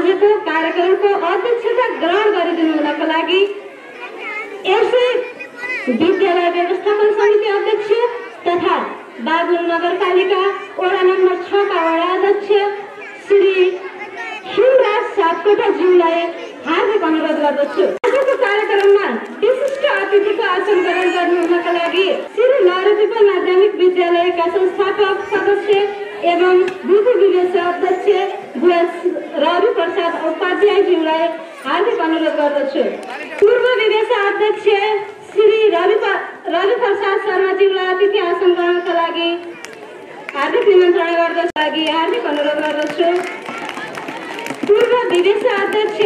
आजको कार्यक्रमको अध्यक्षता ग्रहण गरिदिनु हुनको लागि यसै विद्यालय व्यवस्थापन समिति अध्यक्ष तथा बागलुङ नगरपालिका वडा नम्बर 6 का वडा अध्यक्ष श्री हिमराज सापकोटाज्यूलाई हार्दिक अनुरोध गर्दछु। आजको कार्यक्रममा विशिष्ट अतिथिको आसन ग्रहण गर्नु हुनका लागि श्री नरपीपल माध्यमिक विद्यालयका संस्थापक सदस्य एवं विधि विवेश अध्यक्ष बुवा रवि प्रसाद उपाध्यायज्यूलाई हार्दिक अनुरोध गर्दछु। पूर्व विवेश अध्यक्ष श्री रवि प्रसाद शर्माज्यूलाई अतिथि आसन ग्रहणका लागि हार्दिक निमन्त्रणा गर्दछु हार्दिक अनुरोध गर्दछु। पूर्व विवेश अध्यक्ष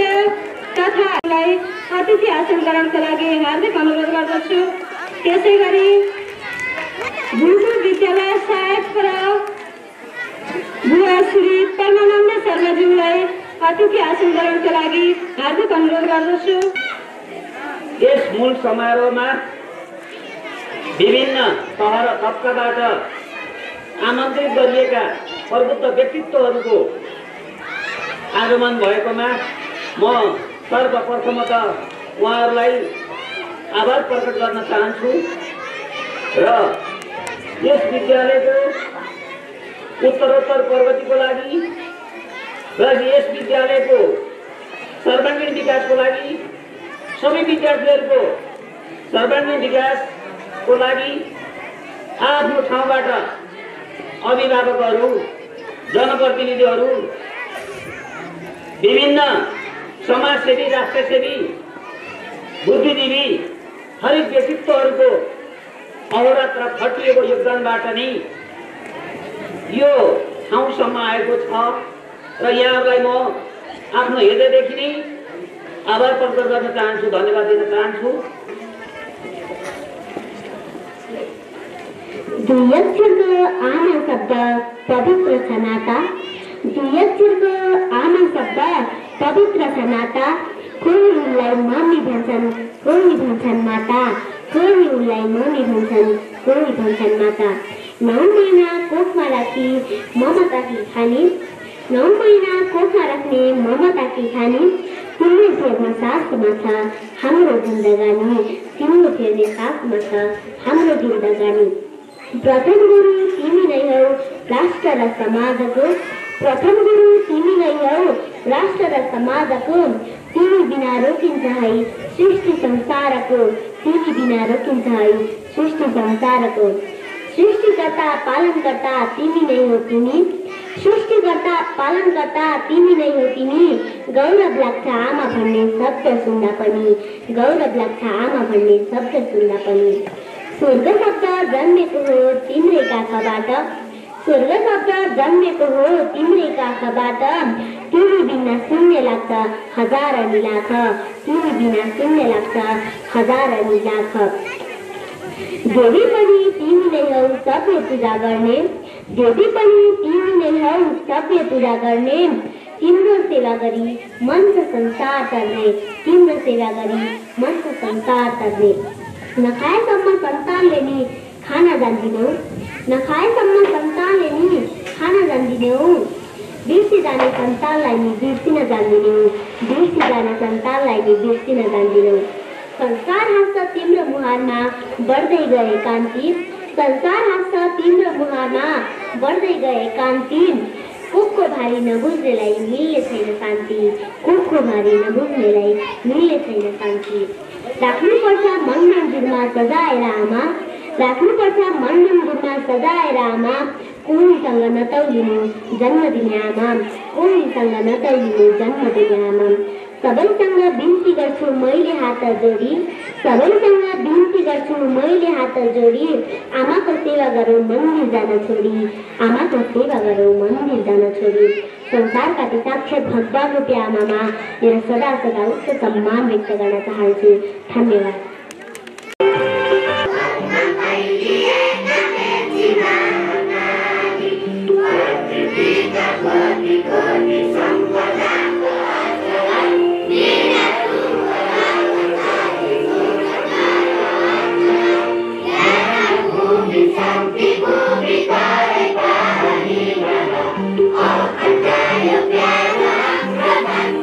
तथा अतिथि आसन ग्रहणका लागि हार्दिक अनुरोध गर्दछु। त्यसै गरी गुरुकुल विद्यालय सहायक बुवा श्री परमानन्द शर्माज्यूलाई अतिथि आसन ग्रहणका लागि हार्दिक अनुरोध गर्दछु। यस मूल समारोहमा विभिन्न शहर तबकाबाट आमन्त्रित गरिएका प्रबुद्ध व्यक्तित्वहरूको आगमन भएकोमा म सर्वप्रथमतः उहाँहरूलाई आभार प्रकट गर्न चाहन्छु र यस विद्यालयको उत्तरोत्तर प्रगतिको लागि र यस विद्यालयको सर्वाङ्गीण विकासको लागि सबै विद्यार्थीहरूको सर्वाङ्गीण विकासको लागि आफ्नो ठाउँबाट अभिभावकहरू जनप्रतिनिधिहरू विभिन्न समाजसेवी राष्ट्रसेवी बुद्धिजीवी हरेक व्यक्तित्वहरूको अहोरात्र खटिएको योगदानबाट नै यो ठाउँसम्म आएको छ र यहाँहरूलाई म आफ्नो हृदयदेखि नै आभार प्रकट गर्न चाहन्छु, धन्यवाद दिन चाहन्छु। दुई अक्षरको आमा शब्द पवित्र छ नाता, दुई अक्षरको आमा शब्द पवित्र छ नाता। कोही उनलाई मम्मी भन्छन्, कोही भन्छन् माता, कोही उनलाई मम्मी भन्छन्, कोही भन्छन् माता। 9 महिना कोखमा राखी ममताकी खानी, 9 महिना कोखमा राख्ने ममताकी खानी। तिम्रो फेर्ने सासमा छ हाम्रो जिन्दगानी, तिम्रो फेर्ने सासमा छ हाम्रो जिन्दगानी। प्रथम गुरु तिमी नै हौ राष्ट्र र समाजको, प्रथम गुरु तिमी नै हौ राष्ट्र र समाजको। तिमी बिना रोकिन्छ है सृष्टि संसारको, तिमी बिना रोकिन्छ है सृष्टि संसारको। सृष्टिकर्ता पालनकर्ता तिमी नै हो तिमी, सृष्टिकर्ता पालनकर्ता तिमी नै हो तिमी। गौरव लाग्छ आमा भन्ने शब्द सुन्दा पनि, गौरव लाग्छ आमा भन्ने शब्द सुन्दा पनि। स्वर्ग शब्द जन्मेको हो तिम्रै काखबाट, स्वर्ग शब्द जन्मेको हो तिम्रै काखबाट। तिमी बिना शून्य लाग्छ हजार अनि लाख, तिमी बिना शून्य लाग्छ हजार अनि लाख। देवी पनि तिमी नै हौ सबै पूजा गर्ने, देवी पनि तिमी नै हौ सबै पूजा गर्ने। तिम्रो सेवा गरी मन र संसार तर्ने, तिम्रो सेवा गरी मन र संसार तर्ने। नखाएसम्म सन्तानले नि खाना जान्दिनौ, नखाएसम्म सन्तानले नि खाना जान्दिनौ। बिर्सी जाने सन्तानलाई नि बिर्सिन जान्दिनौ, बिर्सी जाने सन्तानलाई नि बिर्सिन जान्दिनौ। संसार हाँस्छ तिम्रो मुहारमा बढ्दै गए कान्ति, संसार हाँस्छ तिम्रो मुहारमा बढ्दै गए कान्ति। कुखको भारी नबुझ्नेलाई मिल्ने छैन शान्ति, कुखको भारी नबुझ्नेलाई मिल्ने छैन शान्ति। राख्नुपर्छ मन मन्दिरमा सजाएर आमा, राख्नुपर्छ मन मन्दिरमा सजाएर आमा। कोहीसँग नतौलिनु जन्म दिने आमा, कोहीसँग नतौलिनु जन्म दिने आमा। सबैसँग बिन्ती गर्छु मैले हात जोडी, सबैसँग बिन्ती गर्छु मैले हात जोडी। आमाको सेवा गरौँ मन्दिर जान छोडी, आमाको सेवा गरौँ मन्दिर जान छोडी। संसारका साक्षात् भगवान रूपी आमामा मेरो सदा सदा उच्च सम्मान व्यक्त गर्न चाहन्छु। धन्यवाद। Oh,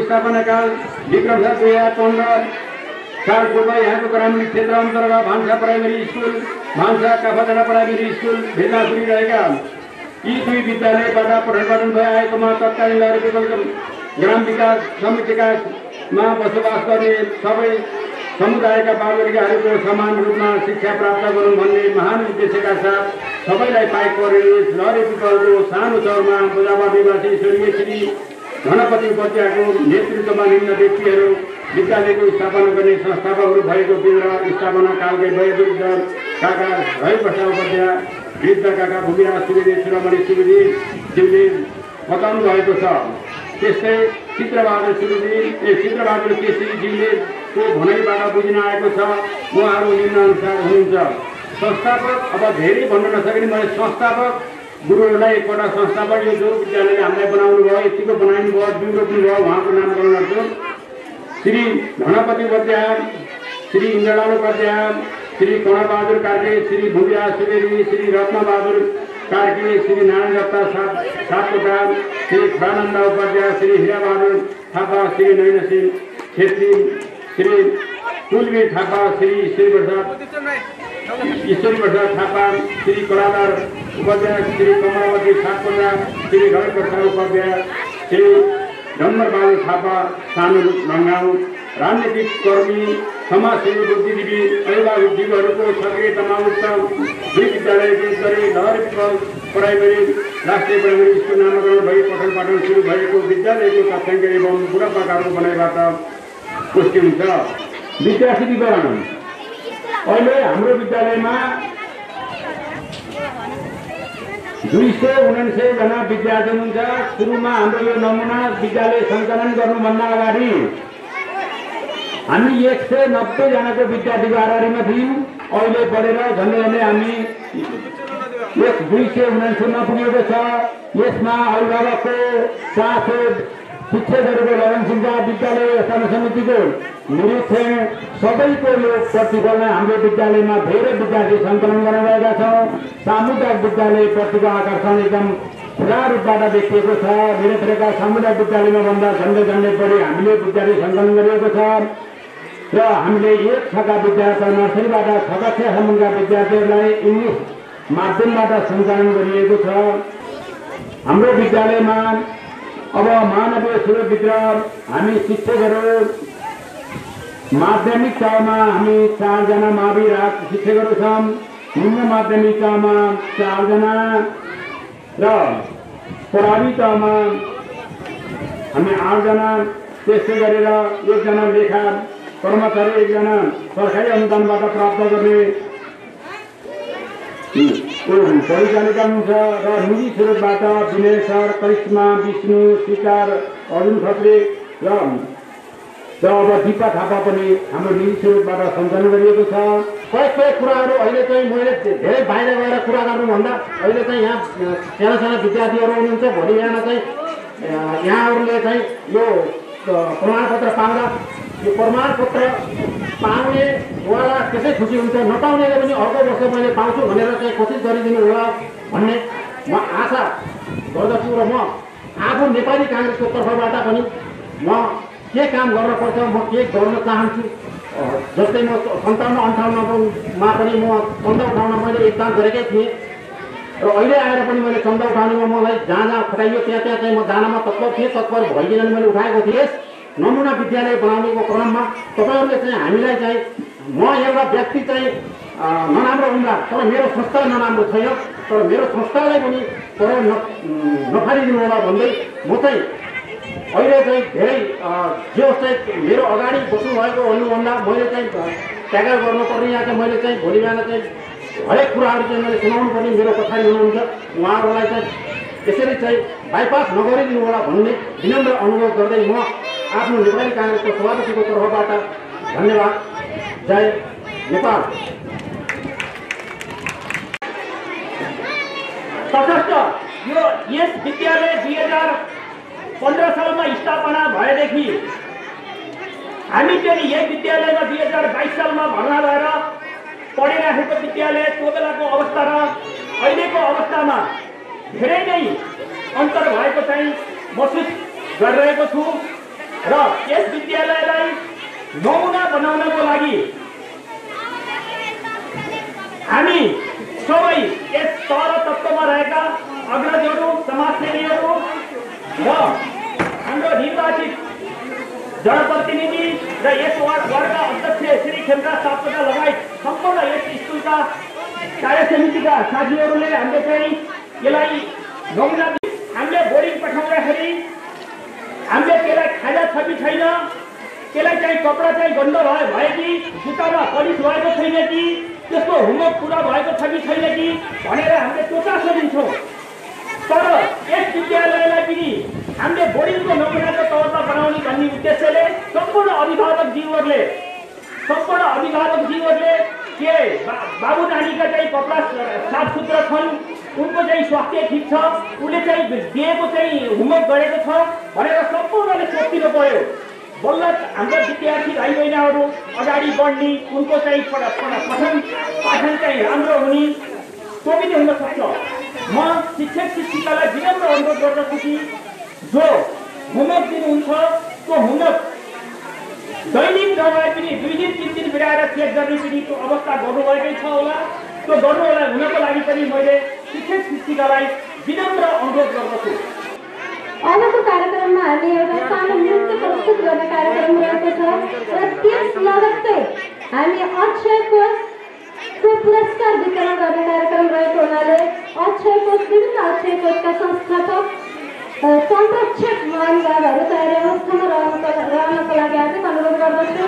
स्थापनाकाल विक्रम 2015 साल पूर्व यहाँको ग्रामीण क्षेत्र अन्तर्गत भान्सा प्राइमेरी स्कुल, भान्सा काफाडाँडा प्राइमेरी स्कुल भेट्नासुरी रहेका यी दुई विद्यालयबाट पठन पाठन भइआएकोमा तत्कालीन लहरे पिपल ग्राम विकास समितिकामा बसोबास गर्ने सबै समुदायका बालबालिकाहरूको समान रूपमा शिक्षा प्राप्त गरौँ भन्ने महान उद्देश्यका साथ सबैलाई पाइक परिवेश लहरे पिपलको सानो चौरमा बुझावा निवासी स्वर्गीय श्री धनपति उपाध्यायको नेतृत्वमा निम्न व्यक्तिहरू विद्यालयको स्थापना गर्ने संस्थापकहरू भएको बेला स्थापना कालकै वयोवृद्ध काका हरिप्रसाद उपाध्याय, वृद्ध काका भूमिराज सुवेदी, शिरोमणि सुवेदीज्यूले बताउनु भएको छ। त्यस्तै चित्रबहादुर केसीज्यूले भनाइबाट बुझिन आएको छ। उहाँहरू निम्नानुसार हुनुहुन्छ। संस्थापक अब धेरै भन्न नसकिने मैले संस्थापक गुरुहरूलाई एकपल्ट संस्थापक यो जो विद्यालयले हामीलाई बनाउनु भयो, यतिको बनाइनु भयो, बिउ रोप्नु भयो, उहाँको नामकरण गर्छु। श्री धनपति उपाध्याय, श्री इन्द्रलाल उपाध्याय, श्री कणबहादुर कार्के, श्री भूमिराज सुवेदी, श्री रत्नबहादुर कार्के, श्री नारायण दत्ता सापकोटा, श्री खुरानन्द उपाध्याय, श्री हिराबहादुर थापा, श्री नयनसिंह छेत्री, श्री कुलवीर थापा, श्री ईश्वरी प्रसाद थापा, श्री कलाधर उपाध्याय, श्री कमलावती सापकोटा, श्री रविप्रसाद उपाध्याय, श्री धनबहादुर थापा सानो रङ्गाउ, राजनीतिक कर्मी, समाजसेवी, बुद्धिजीवी, अभिभावकजीवीहरूको सक्रियतामा उक्त दुई विद्यालय गरी लहरे पिपल प्राइमेरी राष्ट्रिय प्राइमेरी स्कुल नामाकरण भई पठन पाठन सुरु भएको विद्यालयको तथ्याङ्क एवं बुढापाकाहरूको भनाइबाट पुष्टि हुन्छ। विद्यार्थी विवरण। अहिले हाम्रो विद्यालयमा 299 जना विद्यार्थी हुनुहुन्छ। सुरुमा हाम्रो यो नमुना विद्यालय सञ्चालन गर्नुभन्दा अगाडि हामी 190 जनाको विद्यार्थीको आधारमा थियौँ। अहिले बढेर झन्डै झन्डै हामी 299 पुगेको छ। यसमा अभिभावकको साथ शिक्षकहरूको लगनशीलता, विद्यालय व्यवस्थापन समितिको निरीक्षण सबैको यो प्रतिफल नै हाम्रो विद्यालयमा धेरै विद्यार्थी सङ्कलन गर्न गएका छौँ। सामुदायिक विद्यालय प्रतिको आकर्षण एकदम खुला रूपबाट देखिएको छ। मेरोतिरका सामुदायिक विद्यालयमा भन्दा झन्डै झन्डै बढी हामीले विद्यार्थी सङ्कलन गरिएको छ र हामीले 1 छका विद्यार्थी नर्सरीबाट 6 कक्षासम्मका विद्यार्थीहरूलाई इङ्ग्लिस माध्यमबाट सञ्चालन गरिएको छ। हाम्रो विद्यालयमा अब मानवीय स्रोतभित्र हामी शिक्षकहरू माध्यमिक तहमा हामी 4 जना मावि शिक्षकहरू छौँ। निम्न माध्यमिक तहमा 4 जना र प्रभावी तहमा हामी 8 जना। त्यस्तै गरेर 1 जना लेखा कर्मचारी, 1 जना सरकारी अनुदानबाट प्राप्त गर्ने परिचालिका हुन्छ र निजी स्रोतबाट विनय सर, करिश्मा, विष्णु, शिकार, अर्जुन खत्री र अब दिपा थापा पनि हाम्रो निजी स्रोतबाट सञ्चालन गरिएको छ। कतिपय कुराहरू अहिले चाहिँ मैले धेरै बाहिर गएर कुरा गर्नुभन्दा अहिले चाहिँ यहाँ साना विद्यार्थीहरू हुनुहुन्छ। भोलि बिहान चाहिँ यहाँहरूले चाहिँ यो प्रमाणपत्र पाउँदा यो प्रमाणपत्र पाउनेवाला त्यसै खुसी हुन्छ, नपाउनेले पनि अर्को वर्ष मैले पाउँछु भनेर चाहिँ कोसिस गरिदिनु होला भन्ने म आशा गर्दछु। र म आफू नेपाली काङ्ग्रेसको तर्फबाट पनि म के काम गर्नुपर्छ, म के गर्न चाहन्छु। जस्तै म 57-58मा पनि म चन्दा उठाउन मैले योगदान गरेकै थिएँ र अहिले आएर पनि मैले चन्दा उठाउनेमा मलाई जहाँ जहाँ खटाइयो त्यहाँ चाहिँ म जानमा तत्पर थिएँ। तत्पर भइदिन मैले उठाएको थिएँ। नमुना विद्यालय बनाउनेको क्रममा तपाईँहरूले चाहिँ हामीलाई चाहिँ म एउटा व्यक्ति चाहिँ नराम्रो हुँदा तर मेरो संस्था नराम्रो छैन, तर मेरो संस्थालाई पनि पर नफालिदिनु होला भन्दै म चाहिँ अहिले चाहिँ धेरै जे होस् चाहिँ मेरो अगाडि बस्नुभएको भन्नुभन्दा मैले चाहिँ ट्याकल गर्नुपर्ने या चाहिँ मैले चाहिँ भोलि बिहान चाहिँ हरेक कुराहरू चाहिँ मैले सुनाउनु पर्ने मेरो पछाडि हुनुहुन्छ। उहाँहरूलाई चाहिँ यसरी चाहिँ बाइपास नगरिदिनु होला भन्ने विनम्र अनुरोध गर्दै म आफ्नो नेपाली काङ्ग्रेसको सभापतिको तर्फबाट धन्यवाद। जय नेपाल। तटस्थ यो यस विद्यालय 2015 सालमा स्थापना भएदेखि हामी चाहिँ यही विद्यालयमा 2022 सालमा भर्ना भएर पढिराखेको विद्यालय त्यो बेलाको अवस्था र अहिलेको अवस्थामा धेरै नै अन्तर भएको चाहिँ महसुस गरिरहेको छु। र यस विद्यालयलाई नमुना बनाउनको लागि हामी सबै यस तल तत्त्वमा रहेका अग्रजहरू, समाजसेवीहरू र हाम्रो निर्वाचित जनप्रतिनिधि र यस वार्डका अध्यक्ष श्री खेमराज सापकोटा लगायत सम्पूर्ण यस स्कुलका कार्य समितिका साथीहरूले हामीले चाहिँ यसलाई नमुना हामीले बोर्डिङ पठाउँदाखेरि हामीले त्यसलाई खाजा छ कि छैन, त्यसलाई चाहिँ कपडा चाहिँ गन्ध भयो कि, जुत्तामा पलिस भएको छैन कि, त्यसको होमवर्क पुरा भएको छ कि छैन कि भनेर हामीले त्यो चासो दिन्छौँ। तर यस विद्यालयलाई पनि हामीले बोर्डिङको नमुनाको तौरमा बनाउने भन्ने उद्देश्यले सम्पूर्ण अभिभावकज्यूहरूले के बाबु नानीका चाहिँ कपडा साफ सुथरा छन्, उनको चाहिँ स्वास्थ्य ठिक छ, उसले चाहिँ दिएको चाहिँ होमवर्क गरेको छ भनेर सम्पूर्णले सोचिनु पर्यो। बल्ल हाम्रो विद्यार्थी भाइ बहिनीहरू अगाडि बढ्ने, उनको चाहिँ पाठन चाहिँ राम्रो हुने त्यो पनि हुन सक्छ। म शिक्षक शिक्षिकालाई विनम्र अनुरोध गर्दछु कि जो होमवर्क दिनुहुन्छ त्यो होमवर्क दैनिक नभए पनि 2 दिन 3 दिन बिराएर चेक गर्ने पनि त्यो अवस्था गर्नुभएकै छ होला। त्यो गर्नु होला हुनको लागि पनि मैले शिक्षक शिक्षिकालाई विनम्र अनुरोध गर्दछु। अबको कार्यक्रममा हामी एउटा सानो नृत्य प्रस्तुत गर्ने कार्यक्रम रहेको छ र त्यस लगत्तै हामी अक्षय कोषको पुरस्कार वितरण गर्ने कार्यक्रम रहेको हुनाले अक्षय कोष विभिन्न अक्षय कोषका संस्थापक संरक्षक महानुभावहरू तयारी अवस्थामा रहनको लागि हार्दिक अनुरोध गर्दछु।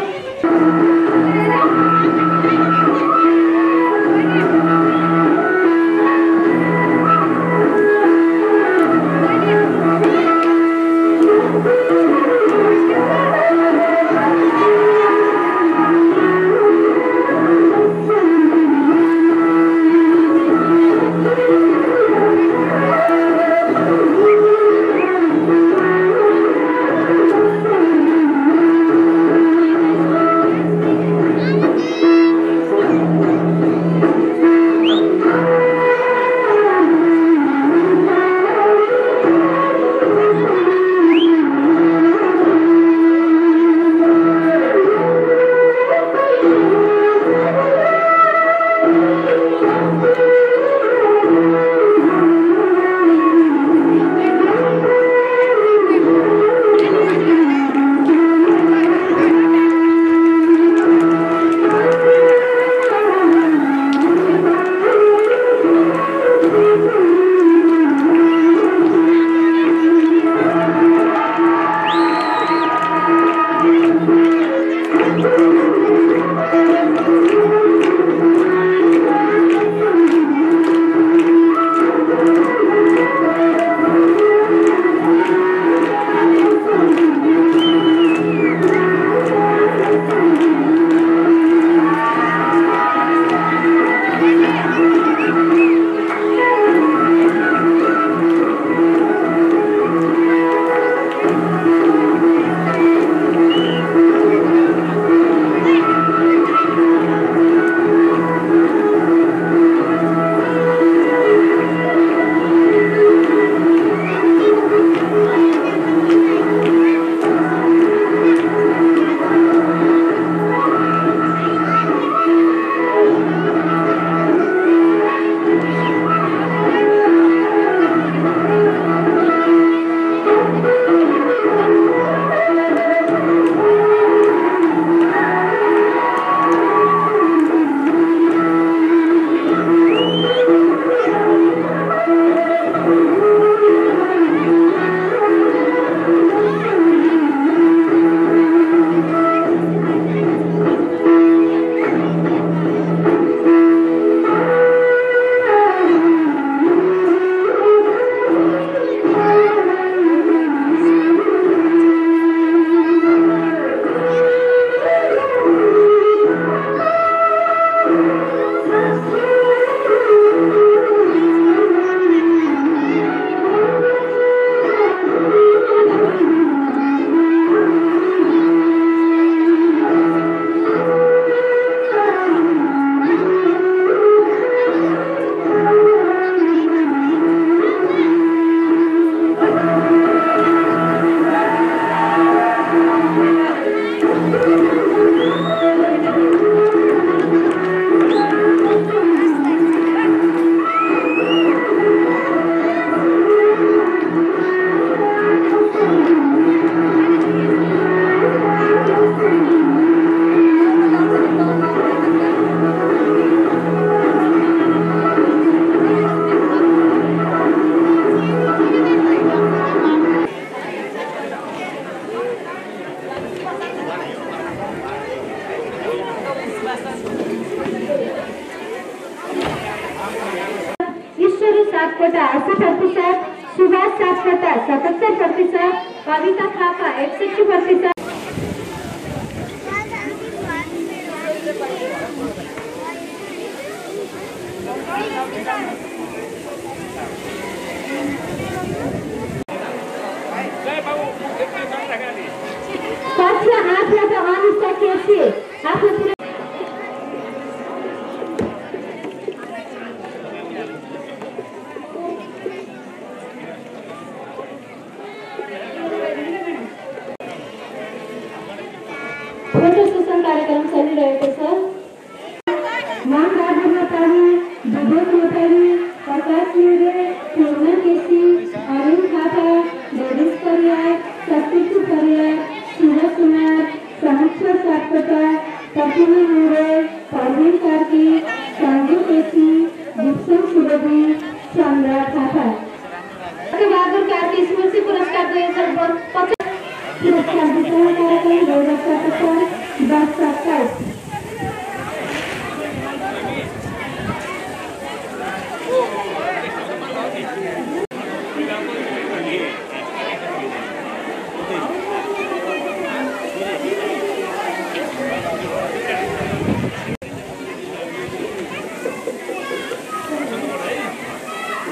सापकोटा 80%, सुभाष सापकोटा 77%, कविता थापा 61%। कक्षा 8बाट अनुष्का केसी आफ्नो फोटो सेसन कार्यक्रम चलिरहेको छ। महाबहादुर नेपाली, विवेक नेपाली, प्रकाश लिरे, पूर्णा केसी, अरुण थापा, देवेश परियार, सत्कृति परियार, सूरज कुमार, समीक्षा सापकोटा, प्रतिमा मुरे, परवीन कार्की, सञ्जु केसी, भूषण सुवेदी, चन्द्र थापा। बहादुर कार्की स्मृति पुरस्कार 2050 पुरस्कार वितरण कार्यक्रम 2077 10/27।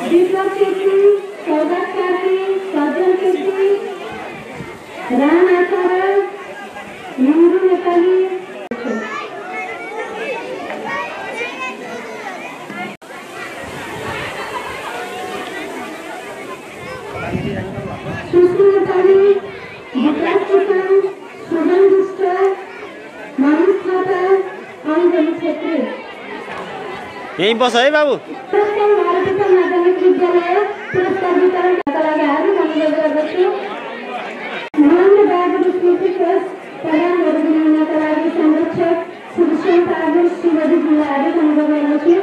विप्लव केसी, सौगत कार्की, सज्जन केसी, राम आचार्य, मुरु नेपाली, सुश्री नेपाली, विकास किसान, सुगम दुष्ट, मनिष थापा, अञ्जली छेत्री। यही बस है बाबु। भारतीय माध्यमिक विद्यालय पुरस्कार वितरणका लागि हार्दिक अनुरोध गर्दछु। मान्य बहादुर स्मृति ट्रस्ट प्रदान गरिदिनका लागि संरक्षक श्री शोभबहादुर सुवेदीजीलाई हार्दिक अनुरोध गर्दछु।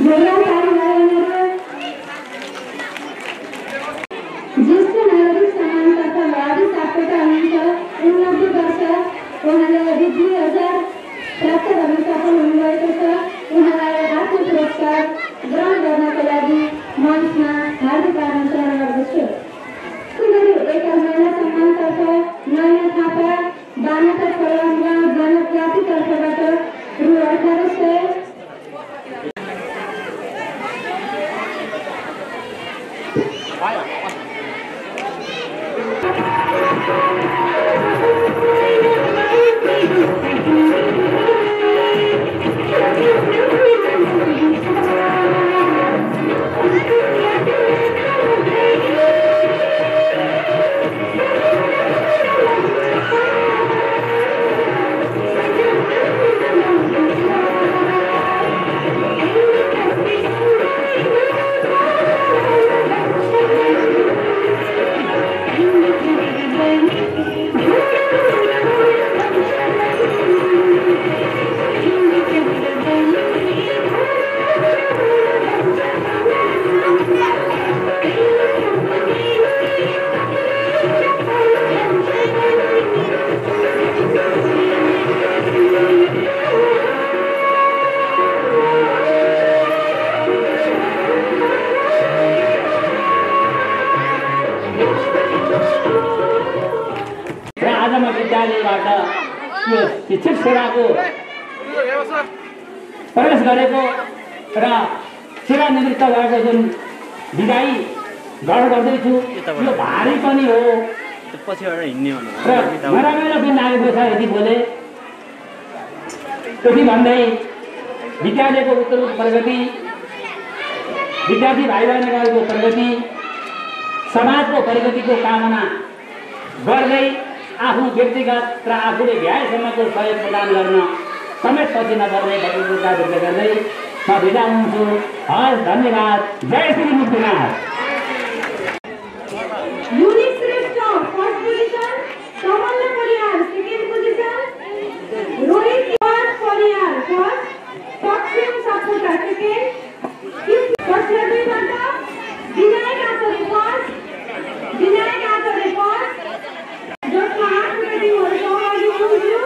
जिल्ला कार्यवाहीहरू ज्येष्ठ नागरिक समानता वादी सापकोटा हुनुहुन्छ। 89 वर्ष उहाँले 2000 प्राप्त गर्न सफल हुनुभएको छ। उहाँलाई आफ्नो पुरस्कार ग्रहण गर्नको लागि मञ्चमा हार्दिक आमन्त्रण गर्दछु। एका महिला सम्मानतर्फ नयना थापा, बानाटा फलाम गाउँ जनजाति तर्फबाट रु 1800। विद्यालयबाट यो शिक्षक सेवाको प्रवेश गरेको र सेवानिवृत्त भएको जुन विदाई ग्रहण गर्दैछु यो भारी पनि हो। पछिबाट हिँड्ने रमाइलो दिन आएको छ। यति बोले त्यति भन्दै विद्यालयको उत्तरोत्तर प्रगति, विद्यार्थी भाइ बहिनीहरूको प्रगति, समाजको प्रगतिको कामना गर्दै आफ्नो व्यक्तिगत र आफूले भ्याएसम्मको सहयोग प्रदान गर्न समेत पछि नपर्ने भगवतीका व्यक्त गर्दै म बिदा हुन्छु। हस्, धन्यवाद। जय Shri Muktinath. Unique Shrestha first position, Kamal Pariyar second position, Rohit Pariyar first, Paksham Sapkota second, कक्षा 2बाट विनायक आचार्य फर्स्ट, विनायक आचार्य फर्स्ट, जसमा 8 टिमहरू सहभागी हुनुहुन्थ्यो।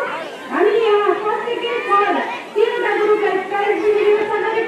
हामी यहाँ फर्स्ट सेकेन्ड थर्ड 3वटा ग्रुपलाई प्राइज दिने व्यवस्था गरेका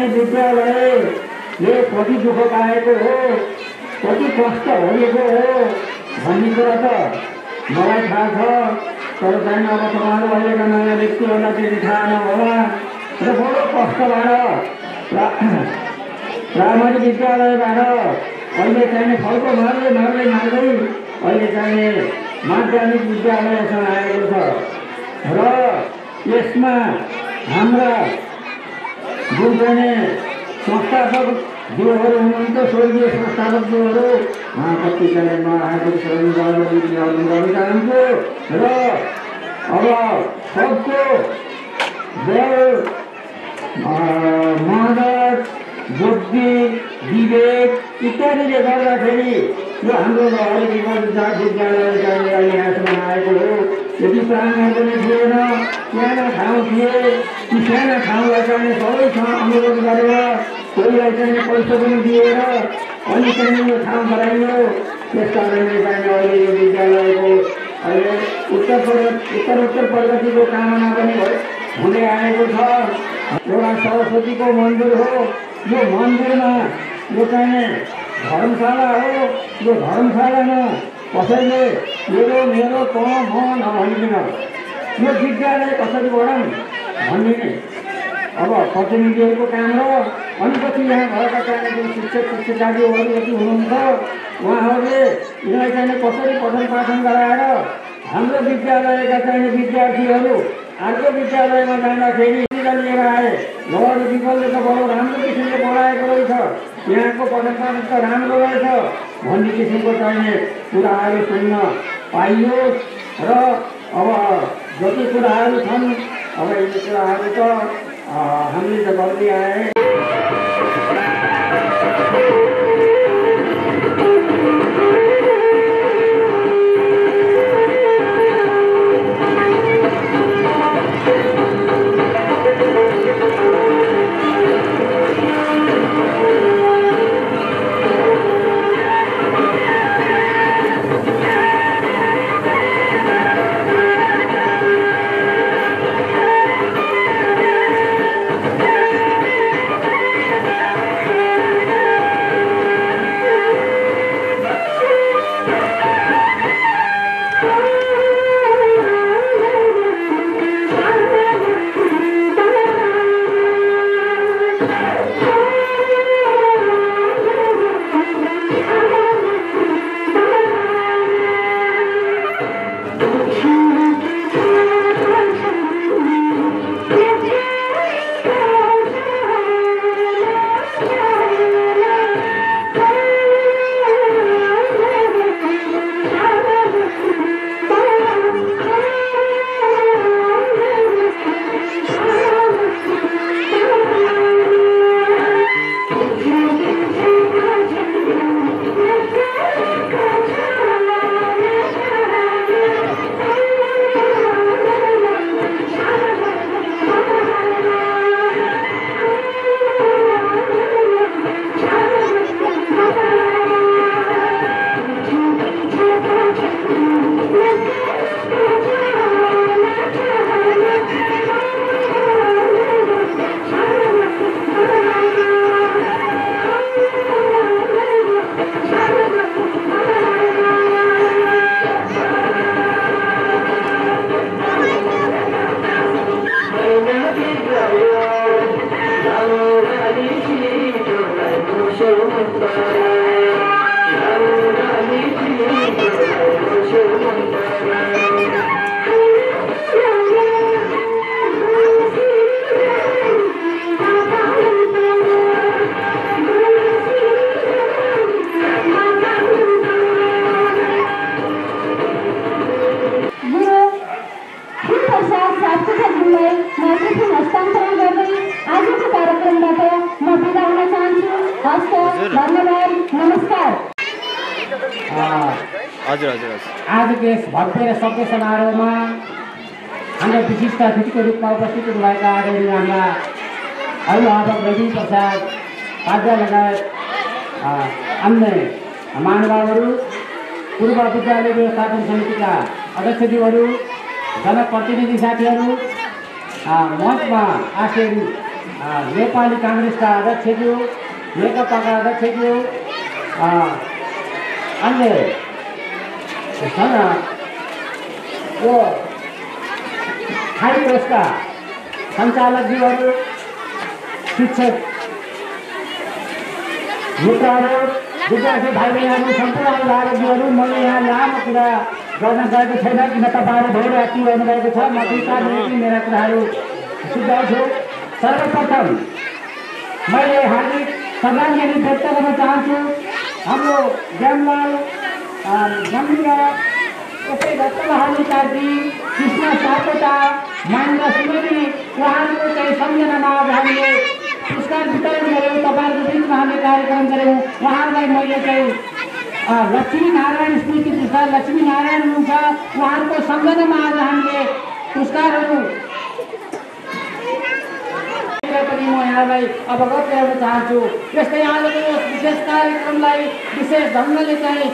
विद्यालयले कति दुःख पाएको हो, कति कष्ट भएको हो भन्ने कुरा त मलाई थाहा छ। तर चाहिँ अब तपाईँहरू अहिलेका नयाँ व्यक्तिहरूलाई त्यति थाहा नहोला र बडो कष्टबाट प्राइमरी विद्यालयबाट अहिले चाहिँ फल्को मार्दै अहिले चाहिँ माध्यमिक विद्यालयसम्म आएको छ र यसमा हाम्रा जुन चाहिँ संस्थापक ज्यूहरू हुनुहुन्छ, स्वर्गीय संस्थापक ज्यूहरू कति चाहिँ नआएको गर्न चाहन्छु र अब सबको मदत, बुद्धि, विवेक इत्यादिले गर्दाखेरि यो हाम्रो विद्यालय चाहिँ अहिले यहाँसम्म आएको हो। यदि प्राङ्गण पनि थिएन, सानो ठाउँ थिए, ती सानो ठाउँलाई चाहिँ सबैसँग अनुरोध गरेर कोहीलाई चाहिँ पैसा पनि दिएर अनि चाहिँ यो ठाउँ गराइयो। त्यस कारणले चाहिँ अहिले यो विद्यालयको अहिले उत्तर प्रगतिको कामना पनि हुँदै आएको छ। एउटा सरस्वतीको मन्दिर हो, यो मन्दिरमा यो चाहिँ धर्मशाला हो। यो धर्मशालामा कसैले मेरो त म नभनिदिन यो विद्यालय कसरी बढाउँ भन्ने अब प्रतिनिधिहरूको काम र अनि पछि यहाँ भएका चाहिँ जुन शिक्षक शिक्षिकाहरू यति हुनुहुन्छ उहाँहरूले यिनलाई चाहिँ कसरी पठन पाठन गराएर हाम्रो विद्यालयका चाहिँ विद्यार्थीहरू अर्को विद्यालयमा जाँदाखेरि लिएर आए घर विकलले त बडो राम्रो किसिमले पढाएको रहेछ, यहाँको पठन पाठन त राम्रो रहेछ भन्ने किसिमको चाहिने कुराहरू सुन्न पाइयोस्। र अब जति कुराहरू छन् अब यी कुराहरू त हामीले त गर्दै आए। आजको यस भव्य र सभ्य समारोहमा हाम्रा विशिष्ट अतिथिको रूपमा उपस्थित हुनुभएका आदरणीय हाम्रा अभिभावक रवि प्रसाद उपाध्याय लगायत अन्य महानुभावहरू, पूर्व विद्यालय व्यवस्थापन समितिका अध्यक्षज्यूहरू, जनप्रतिनिधि साथीहरू, मञ्चमा आसेन नेपाली काङ्ग्रेसका अध्यक्षज्यू, नेकपाका अध्यक्षज्यू, अन्य यो हाई कोर्सका सञ्चालकज्यूहरू, शिक्षक मित्रहरू, विद्यार्थी भाइ बहिनीहरू, सम्पूर्ण अभिभावकज्यूहरू, मैले यहाँ लामो कुरा गर्न गएको छैन किन तपाईँहरू धेरै एक्टिभ हुनुभएको छ। म दुई चार मिनट मेरा कुराहरू सुझाउँछु। सर्वप्रथम मैले हार्दिक श्रद्धाञ्जली व्यक्त गर्न चाहन्छु हाम्रो ज्ञानलाल गम्भीर, यस्तै रत्नबहादुर कार्की, कृष्ण सापकोटा, महेन्द्र सुवेदी उहाँहरूको चाहिँ सम्झनामा आज हामीले पुरस्कार वितरण गऱ्यौँ। तपाईँहरूको बिचमा हामीले कार्यक्रम गऱ्यौँ। उहाँहरूलाई मैले चाहिँ लक्ष्मी नारायण स्मृति पुरस्कार, लक्ष्मी नारायण हुनुहुन्छ, उहाँहरूको सम्झनामा आज हामीले पुरस्कारहरू पनि म यहाँलाई अवगत गराउन चाहन्छु। यस्तै आजको विशेष कार्यक्रमलाई विशेष ढङ्गले चाहिँ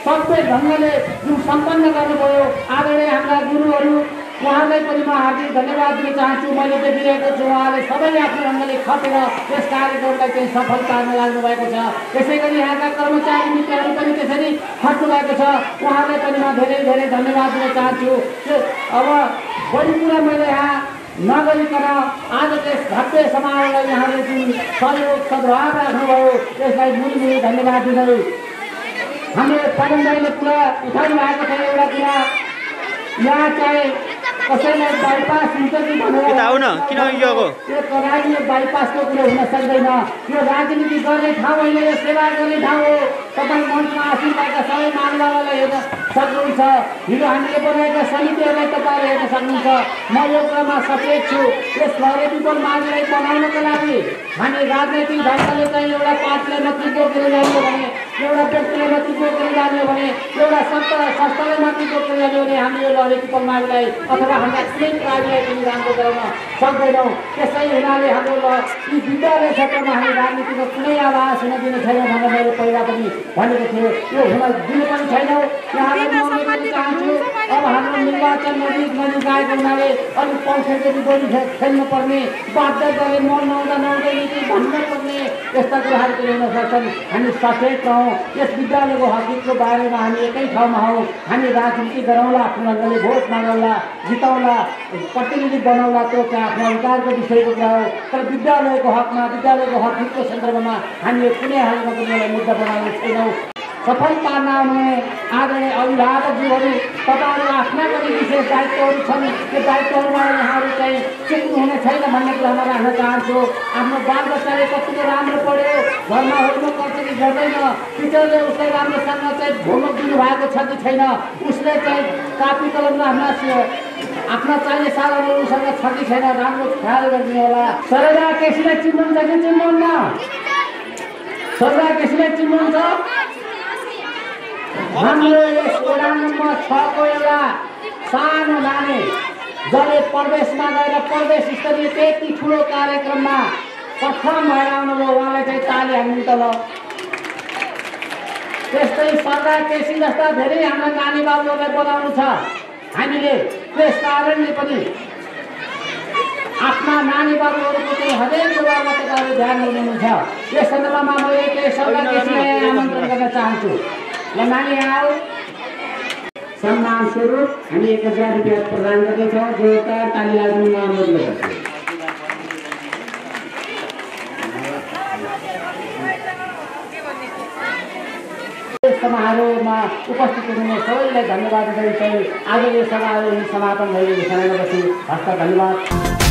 सभ्य ढङ्गले जुन सम्पन्न गर्नुभयो आदरणीय हाम्रा गुरुहरू उहाँलाई पनि म हार्दिक धन्यवाद दिन चाहन्छु। मैले देखिरहेको छु उहाँले सबैले आफ्नो ढङ्गले खटेर यस कार्यक्रमलाई चाहिँ सफल पार्न लाग्नु भएको छ। त्यसै गरी यहाँका कर्मचारी मित्रहरू पनि त्यसरी खट्नु भएको छ। उहाँलाई पनि म धेरै धेरै धन्यवाद दिन चाहन्छु। अब बढी कुरा मैले यहाँ नगरिकन आज यस भव्य समारोहलाई यहाँले जुन सहयोग सद्भाव राख्नुभयो त्यसलाई मुलमुली धन्यवाद दिँदै हाम्रो पवन दाइले कुरा उठाउनु भएको छ। एउटा कुरा यहाँ चाहिँ कसैलाई बाइपास हुन्छ कि भनेर यो कराई बाइपासको कुरो हुन सक्दैन। यो राजनीति गर्ने ठाउँ होइन, यो सेवा गर्ने ठाउँ हो। तपाईँ मञ्चमा आसीन भएका सबै मानिसहरूलाई हेर्न सक्नुहुन्छ। हिजो हामीले बनाएका समितिहरूलाई तपाईँले हेर्न सक्नुहुन्छ। म यो कुरामा सचेत छु। यस लरे पिपल मार्गलाई बनाउनको लागि हामी राजनैतिक ढङ्गले चाहिँ एउटा पार्टीलाई नेतृत्व गरेर जाने भने, एउटा व्यक्तिलाई नेतृत्व गरेर जाने भने, एउटा संस्थालाई नेतृत्व गरेर जाने भने हामी यो लरे पिपल मार्गलाई अथवा हाम्रा कुनै कार्यलाई पनि राम्रो गराउन सक्दैनौँ। त्यसै हुनाले हाम्रो यी विद्यालय क्षेत्रमा हामी राजनीतिको कुनै आवाज हुन दिने छैन भनेर मैले पहिला पनि भनेको थिएँ। यो हुन दिने पनि छैनौँ। यहाँलाई म अनुरोध चाहन्छु, अब हाम्रो निर्वाचन नजिक आएको हुनाले अलिक पर्सेन्टेज बढी खेल्नुपर्ने, बाध्यताले मन नहुँदै नीति भन्नुपर्ने यस्ता कुराहरू पनि हुन सक्छन्। हामी सचेत रहौँ। यस विद्यालयको हकितको बारेमा हामी एकै ठाउँमा हौँ। हामी राजनीति गरौँला, आफ्नो ढङ्गले भोट मागौँला, जिताउला, प्रतिनिधि बनाउला, त्यो चाहिँ आफ्नो अधिकारको विषयको कुरा हो। तर विद्यालयको हकमा, विद्यालयको हकितको सन्दर्भमा हामीले कुनै हालमा पनि एउटा मुद्दा बनाउने छैनौँ। सफल पार्न आउने आदरणीय अभिभावकज्यूहरू, तपाईँहरू आफ्ना पनि विशेष दायित्वहरू छन्। त्यो दायित्वहरूबाट यहाँहरू चाहिँ चुक्नु हुने छैन भन्ने कुरा म राख्न चाहन्छु। आफ्नो बालबच्चाले कतिको राम्रो पढ्यो, घरमा होमवर्क गर्छ कि गर्दैन, टिचरले उसलाई राम्रोसँग चाहिँ होमवर्क दिनुभएको छ कि छैन, उसले चाहिँ कापी कलम आफ्ना चाहिने साधनहरूसँग छ कि छैन, राम्रो ख्याल गरिदिनु होला। सरला केसीलाई चिन्नुहुन्छ कि चिन्नुहुन्न? सरला केसीलाई चिन्नुहुन्छ? हाम्रो यस वडा नम्बर 6 को एउटा सानो नानी जसले प्रदेशमा गएर प्रदेश स्तरीय त्यति ठुलो कार्यक्रममा प्रथम भएर आउनुभयो, उहाँलाई चाहिँ ताली हान्नु त ल। त्यस्तै सरदार केसी जस्ता धेरै हाम्रा नानी बाबुहरूलाई बनाउनु छ हामीले। त्यस कारणले पनि आफ्ना नानी बाबुहरूको चाहिँ हरेक कुरामा तपाईँहरूले ध्यान दिनुहुन्छ। यस सन्दर्भमा मैले सरदार केसीलाई आमन्त्रण गर्न चाहन्छु। ल नानी आऊ। सम्मान स्वरूप हामी 1000 रुपियाँ प्रदान गर्दैछौँ। जोरदार ताली लाग्नु म अनुरोध गर्दछु। समारोहमा उपस्थित हुनुहुने सबैलाई धन्यवाद दिँदै चाहिँ आज यो समारोह समापन भएको घोषणा गर्दछु। हस्त धन्यवाद।